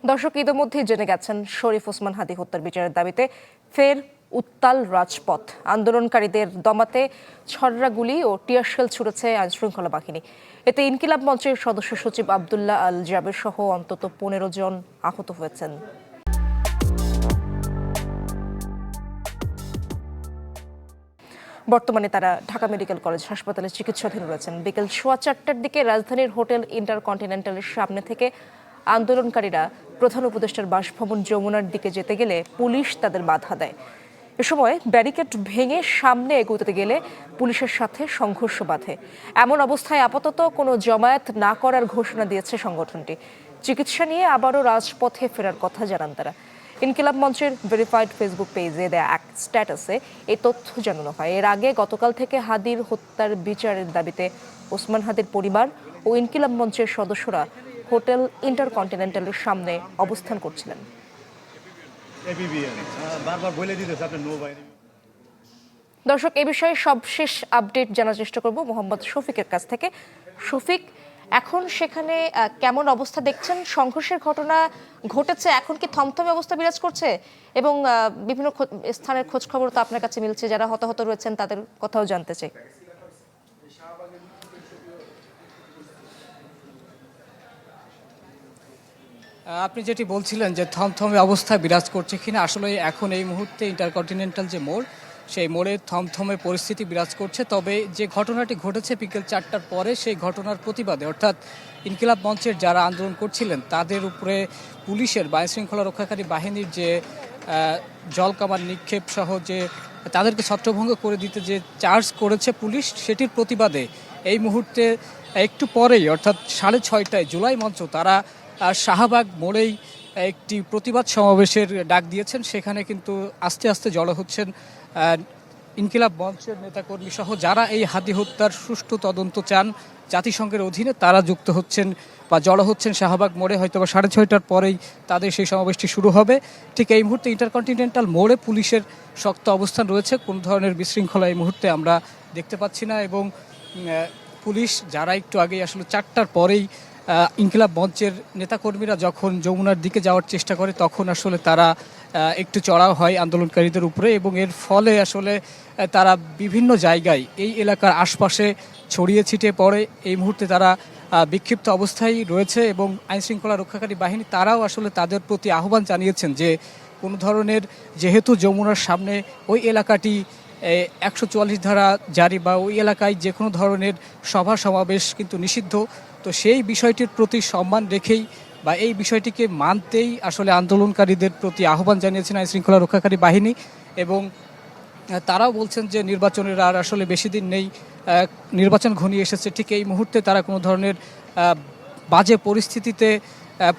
দর্শক ইতিমধ্যেই জেনে গেছেন শরীফ ওসমান হাদী হত্যার বিচারের দাবিতে ফের উত্তাল রাজপথ। আন্দোলনকারীদের দমাতে ছররা গুলি ও টিয়ারশেল ছুড়েছে আইনশৃঙ্খলা বাহিনী। এতে ইনকিলাব মঞ্চের সদস্য সচিব আব্দুল্লাহ আল জাবের সহ অন্তত 15 জন আহত হয়েছেন। বর্তমানে তারা ঢাকা মেডিকেল কলেজ হাসপাতালে চিকিৎসাধীন রয়েছেন। বিকেল 4:15টার দিকে রাজধানীর হোটেল ইন্টারকন্টিনেন্টালের সামনে থেকে আন্দোলনকারীরা প্রধান উপদেষ্টার বাসভবন যমুনার দিকে যেতে গেলে পুলিশ তাদের বাধা দেয়। এ সময় ব্যারিকেড ভেঙে সামনে এগোতে গেলে পুলিশের সাথে সংঘর্ষ বাধে। এমন অবস্থায় আপাতত কোনো জমায়েত না করার ঘোষণা দিয়েছে সংগঠনটি। চিকিৎসা নিয়ে আবারও রাজপথে ফেরার কথা জানান তারা। ইনকিলাব মঞ্চের ভেরিফাইড ফেসবুক পেজে দেয়া এক স্ট্যাটাসে এই তথ্য জানানো হয়। এর আগে গতকাল থেকে হাদীর হত্যার বিচারের দাবিতে ওসমান হাদীর পরিবার ও ইনকিলাব মঞ্চের সদস্যরা হোটেল ইন্টারকন্টিনেন্টালের সামনে অবস্থান করছিলেন। দর্শক, এ বিষয়ে সবশেষ আপডেট জানার চেষ্টা করব মোহাম্মদ শফিকের কাছ থেকে। শফিক, এখন সেখানে কেমন অবস্থা দেখছেন? সংঘর্ষের ঘটনা ঘটেছে, এখন কি থমথমে অবস্থা বিরাজ করছে? এবং বিভিন্ন স্থানের খোঁজ খবর তো আপনার কাছে মিলছে, যারা হতাহত রয়েছেন তাদের কথাও জানতে চাই। আপনি যেটি বলছিলেন যে থমথমে অবস্থা বিরাজ করছে কিনা, আসলে এখন এই মুহূর্তে ইন্টারকন্টিনেন্টাল যে মোড়, সেই মোড়ে থমথমে পরিস্থিতি বিরাজ করছে। তবে যে ঘটনাটি ঘটেছে বিকেল 4টার পরে, সেই ঘটনার প্রতিবাদে অর্থাৎ ইনকিলাব মঞ্চের যারা আন্দোলন করছিলেন তাদের উপরে পুলিশের বা আইনশৃঙ্খলা রক্ষাকারী বাহিনীর যে জলকামান নিক্ষেপ সহ যে তাদেরকে ছত্রভঙ্গ করে দিতে যে চার্জ করেছে পুলিশ, সেটির প্রতিবাদে এই মুহূর্তে একটু পরেই অর্থাৎ 6:30টায় জুলাই মঞ্চ তারা শাহবাগ মোড়েই একটি প্রতিবাদ সমাবেশের ডাক দিয়েছেন। সেখানে কিন্তু আস্তে আস্তে জড়ো হচ্ছেন ইনকিলাব মঞ্চের নেতাকর্মী সহ যারা এই হাদী হত্যার সুষ্ঠু তদন্ত চান জাতিসংঘের অধীনে, তারা যুক্ত হচ্ছেন বা জড়ো হচ্ছেন শাহবাগ মোড়ে। হয়তো বা 6:30টার পরেই তাদের সেই সমাবেশটি শুরু হবে। ঠিক এই মুহূর্তে ইন্টারকন্টিনেন্টাল মোড়ে পুলিশের শক্ত অবস্থান রয়েছে, কোনো ধরনের বিশৃঙ্খলা এই মুহূর্তে আমরা দেখতে পাচ্ছি না। এবং পুলিশ যারা একটু আগেই আসলে 4টার পরেই ইনকিলাব মঞ্চের নেতাকর্মীরা যখন যমুনার দিকে যাওয়ার চেষ্টা করে, তখন আসলে তারা একটু চড়াও হয় আন্দোলনকারীদের উপরে এবং এর ফলে আসলে তারা বিভিন্ন জায়গায় এই এলাকার আশপাশে ছড়িয়ে ছিটিয়ে পড়ে। এই মুহূর্তে তারা বিক্ষিপ্ত অবস্থায় রয়েছে এবং আইনশৃঙ্খলা রক্ষাকারী বাহিনী তারাও আসলে তাদের প্রতি আহ্বান জানিয়েছেন যে কোনো ধরনের, যেহেতু যমুনার সামনে ওই এলাকাটি 144 ধারা জারি বা ওই এলাকায় যে কোনো ধরনের সভা সমাবেশ কিন্তু নিষিদ্ধ, তো সেই বিষয়টির প্রতি সম্মান রেখেই বা এই বিষয়টিকে মানতেই আসলে আন্দোলনকারীদের প্রতি আহ্বান জানিয়েছেন আইনশৃঙ্খলা রক্ষাকারী বাহিনী। এবং তারাও বলছেন যে নির্বাচনের আর আসলে বেশি দিন নেই, নির্বাচন ঘনিয়ে এসেছে। ঠিক এই মুহূর্তে তারা কোনো ধরনের বাজে পরিস্থিতিতে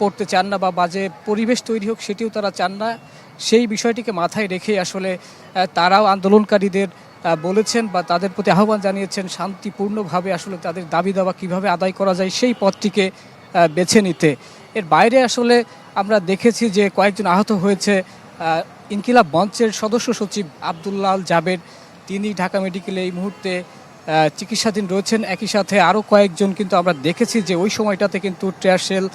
পড়তে চান না বা বাজে পরিবেশ তৈরি হোক সেটিও তারা চান না। সেই বিষয়টিকে মাথায় রেখে আসলে তারাও আন্দোলনকারীদের বলেছেন বা তাদের প্রতি আহ্বান জানিয়েছেন শান্তিপূর্ণভাবে আসলে তাদের দাবি দাওয়া কীভাবে আদায় করা যায় সেই পথটিকে বেছে নিতে। এর বাইরে আসলে আমরা দেখেছি যে কয়েকজন আহত হয়েছে। ইনকিলাব মঞ্চের সদস্য সচিব আব্দুল্লাহ আল জাবের, তিনি ঢাকা মেডিকেলে এই মুহূর্তে চিকিৎসাধীন রয়েছেন। একই সাথে আরও কয়েকজন কিন্তু আমরা দেখেছি যে ওই সময়টাতে কিন্তু ট্রেয়ারশেল,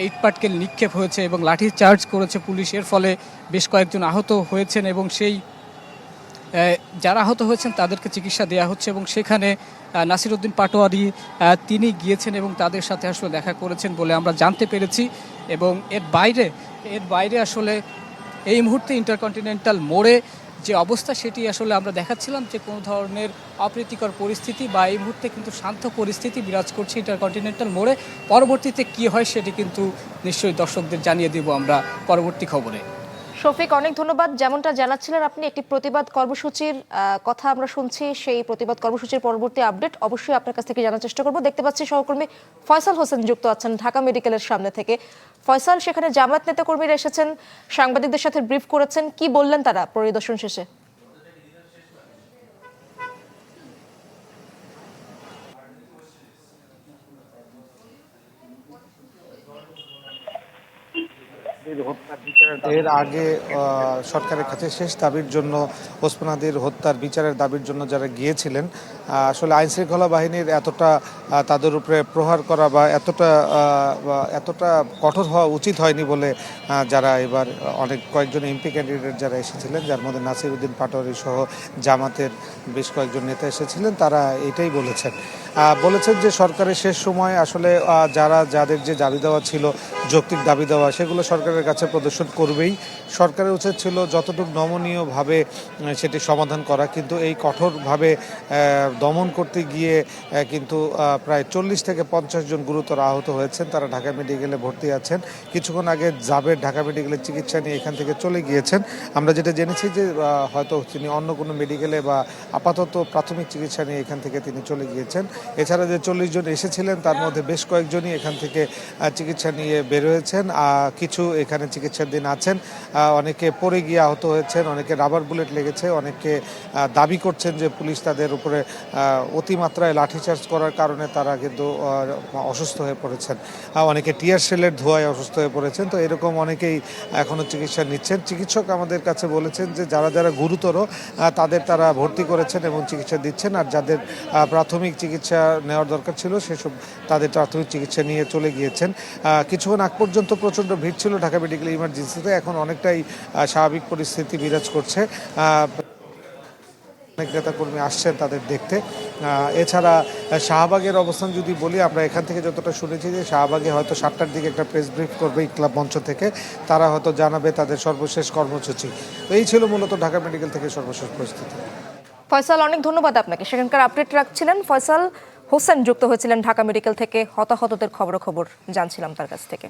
ইটপাটকেল নিক্ষেপ হয়েছে এবং লাঠি চার্জ করেছে পুলিশের, ফলে বেশ কয়েকজন আহত হয়েছেন এবং সেই যারা আহত হয়েছেন তাদেরকে চিকিৎসা দেওয়া হচ্ছে। এবং সেখানে নাসিরউদ্দিন পাটোয়ারি তিনি গিয়েছেন এবং তাদের সাথে আসলে দেখা করেছেন বলে আমরা জানতে পেরেছি। এবং এর বাইরে আসলে এই মুহূর্তে ইন্টারকন্টিনেন্টাল মোড়ে যে অবস্থা সেটি আসলে আমরা দেখাচ্ছিলাম যে কোনো ধরনের অপ্রীতিকর পরিস্থিতি বা এই মুহূর্তে কিন্তু শান্ত পরিস্থিতি বিরাজ করছে ইন্টারকন্টিনেন্টাল মোড়ে। পরবর্তীতে কি হয় সেটি কিন্তু নিশ্চয়ই দর্শকদের জানিয়ে দেব আমরা পরবর্তী খবরে। শফিক, অনেক ধন্যবাদ। যেমনটা জানাচ্ছিলেন আপনি, একটি প্রতিবাদ কর্মসূচির কথা আমরা শুনছি। সেই প্রতিবাদ কর্মসূচির পরবর্তী আপডেট অবশ্যই আপনার কাছ থেকে জানার চেষ্টা করব। দেখতে পাচ্ছি সহকর্মী ফয়সাল হোসেন যুক্ত আছেন ঢাকা মেডিকেলের সামনে থেকে। ফয়সাল, সেখানে জামায়াত নেতাকর্মীরা এসেছেন, সাংবাদিকদের সাথে ব্রিফ করেছেন, কি বললেন তারা পরিদর্শন শেষে? এর আগে সরকারের কাছে শেষ দাবির জন্য ওসমান হাদির হত্যার বিচারের দাবির জন্য যারা গিয়েছিলেন, আসলে আইন শৃঙ্খলা বাহিনীর এতটা তাদের উপরে প্রহার করা বা এতটা কঠোর হওয়া উচিত হয়নি বলে যারা এবার কয়েকজন এমপি ক্যান্ডিডেট যারা এসেছিলেন, যার মধ্যে নাসিরউদ্দিন পাটোয়ারি সহ জামাতের বেশ কয়েকজন নেতা এসেছিলেন, তারা এটাই বলেছেন যে সরকারের শেষ সময় আসলে যাদের যে দাবি দেওয়া ছিল, যৌক্তিক দাবি দেওয়া, সেগুলো সরকারের কাছে প্রদর্শন করবেই। সরকারের উচিত ছিল যতটুকু নমনীয়ভাবে সেটি সমাধান করা, কিন্তু এই কঠোরভাবে দমন করতে গিয়ে কিন্তু প্রায় 40 থেকে 50 জন গুরুতর আহত হয়েছেন। তারা ঢাকা মেডিকেলে ভর্তি আছেন। কিছুক্ষণ আগে জাবের ঢাকা মেডিকেলের চিকিৎসা নিয়ে এখান থেকে চলে গিয়েছেন। আমরা যেটা জেনেছি যে হয়তো তিনি অন্য কোনো মেডিকেলে বা আপাতত প্রাথমিক চিকিৎসা নিয়ে এখান থেকে তিনি চলে গিয়েছেন। এছাড়া যে 40 জন এসেছিলেন তার মধ্যে বেশ কয়েকজনই এখান থেকে চিকিৎসা নিয়ে বের হয়েছেন। কিছু এখানে চিকিৎসাধীন আছেন। অনেকে পড়ে গিয়ে আহত হয়েছেন, অনেকে রাবার বুলেট লেগেছে, অনেকে দাবি করছেন যে পুলিশ তাদের উপরে অতিমাত্রায় লাঠিচার্জ করার কারণে তারা কিন্তু অসুস্থ হয়ে পড়েছেন। অনেকে টিয়ার সেলের ধোঁয়ায় অসুস্থ হয়ে পড়েছেন। তো এরকম অনেকেই এখনও চিকিৎসা নিচ্ছেন। চিকিৎসক আমাদের কাছে বলেছেন যে যারা গুরুতর তারা ভর্তি করেছেন এবং চিকিৎসা দিচ্ছেন, আর যাদের প্রাথমিক চিকিৎসা নেওয়ার দরকার ছিল সেসব তাদের প্রাথমিক চিকিৎসা নিয়ে চলে গিয়েছেন। কিছুক্ষণ আগ পর্যন্ত প্রচণ্ড ভিড় ছিল ঢাকা মেডিকেল ইমার্জেন্সিতে, এখন অনেকটাই স্বাভাবিক পরিস্থিতি বিরাজ করছে। অনেক নেতাকর্মী আসছেন তাদের দেখতে। এছাড়া শাহবাগের অবস্থান যদি বলি, আমরা এখান থেকে যতটা শুনেছি যে শাহবাগে হয়তো 7টার দিকে একটা প্রেস ব্রিফ করবে ক্লাব মঞ্চ থেকে, তারা হয়তো জানাবে তাদের সর্বশেষ কর্মসূচি। তো এই ছিল মূলত ঢাকা মেডিকেল থেকে সর্বশেষ পরিস্থিতি। ফয়সাল, অনেক ধন্যবাদ আপনাকে। সেখানকার আপডেট রাখছিলেন ফয়সাল হোসেন, যুক্ত হয়েছিলেন ঢাকা মেডিকেল থেকে। হতাহতদের খবর জানছিলাম তার কাছ থেকে।